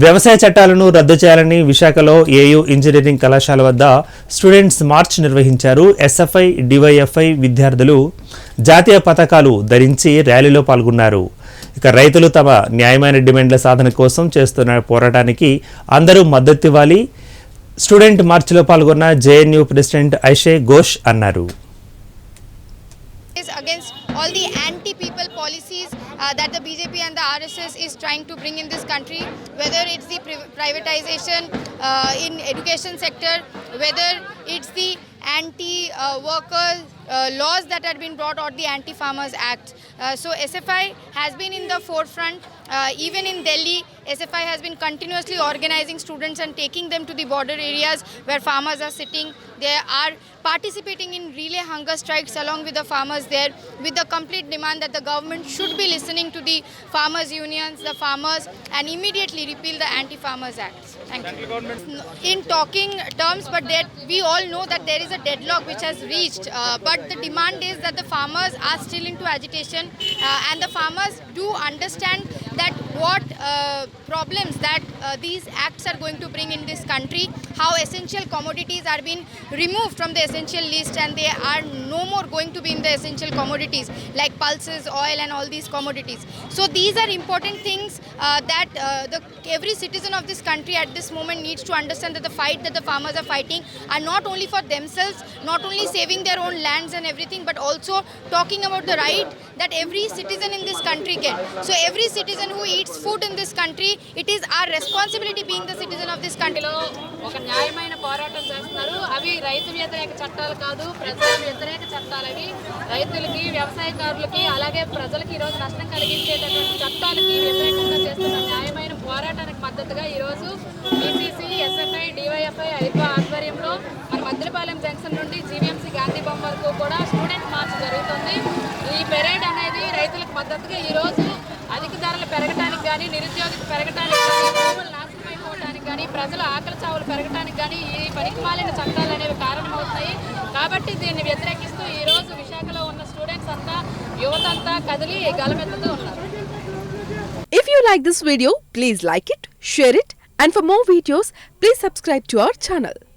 వ్యవసాయ చట్టాలను రద్దు చేయాలని విశాఖలో ఏయూ ఇంజనీరింగ్ కళాశాల వద్ద స్టూడెంట్స్ మార్చ్ నిర్వహించారు. ఎస్ఎఫ్ఐ, డివైఎఫ్ఐ విద్యార్థులు జాతీయ పతాకాలు ధరించి ర్యాలీలో పాల్గొన్నారు. ఇక రైతులు తమ న్యాయమైన డిమాండ్ల సాధన కోసం చేస్తున్న పోరాటానికి అందరూ మద్దతివ్వాలి. స్టూడెంట్ మార్చ్లో పాల్గొన్న జేఎన్యూ ప్రెసిడెంట్ ఐషే ఘోష్ అన్నారు. Against all the anti-people policies that the BJP and the RSS is trying to bring in this country, whether it's the privatization in education sector, whether it's the anti-worker laws that had been brought or the Anti-Farmers Act. So SFI has been in the forefront. Even in Delhi, SFI has been continuously organizing students and taking them to the border areas where farmers are sitting. They are participating in relay hunger strikes along with the farmers there, with the complete demand that the government should be listening to the farmers unions, the farmers, and immediately repeal the Anti-Farmers Act. Thank you. In talking terms, but we all know that there is a deadlock which has reached, but the demand is that the farmers are still into agitation, and the farmers do understand that what problems that these acts are going to bring in this country, how essential commodities are being removed from the essential list and they are no more going to be in the essential commodities like pulses, oil and all these commodities. So these are important things that every citizen of this country at this moment needs to understand, that the fight that the farmers are fighting are not only for themselves, not only saving their own lands and everything, but also talking about the right that every citizen in this country gets. So every citizen who eats food in this country, it is our responsibility being the citizen of this country. ఒక న్యాయమైన పోరాటం చేస్తున్నారు. అవి రైతు వ్యతిరేక చట్టాలు కాదు, ప్రజల వ్యతిరేక చట్టాలు. అవి రైతులకి, వ్యవసాయకారులకి, అలాగే ప్రజలకి ఈరోజు నష్టం కలిగించేటటువంటి చట్టాలకి వ్యతిరేకంగా చేస్తున్న న్యాయమైన పోరాటానికి మద్దతుగా ఈరోజు బీసీసీ, ఎస్ఎఫ్ఐ, డివైఎఫ్ఐ, ఐపా ఆధ్వర్యంలో మన మద్దిలపాలెం జంక్షన్ నుండి జీవీఎంసీ గాంధీ బొమ్మ వరకు కూడా స్టూడెంట్ మార్చ్ జరుగుతుంది. ఈ పెరేడ్ అనేది రైతులకు మద్దతుగా ఈరోజు అధిక ధరలు పెరగడానికి కానీ, నిరుద్యోగిత పెరగడానికి కానీ, భూములు నాశనం అయిపోవడానికి కానీ, ప్రజల ఆకలి చావులు పెరగడానికి కానీ ఈ పనికిమాలిన చట్టాలు అనేవి కారణమవుతాయి. కాబట్టి దీన్ని వ్యతిరేకిస్తూ ఈరోజు విశాఖలో ఉన్న స్టూడెంట్స్ అంతా, యువతంతా కదిలి గలమెత్తుతూ ఉన్నారు. If you like this video, please like it, share it, and for more videos, please subscribe to our channel.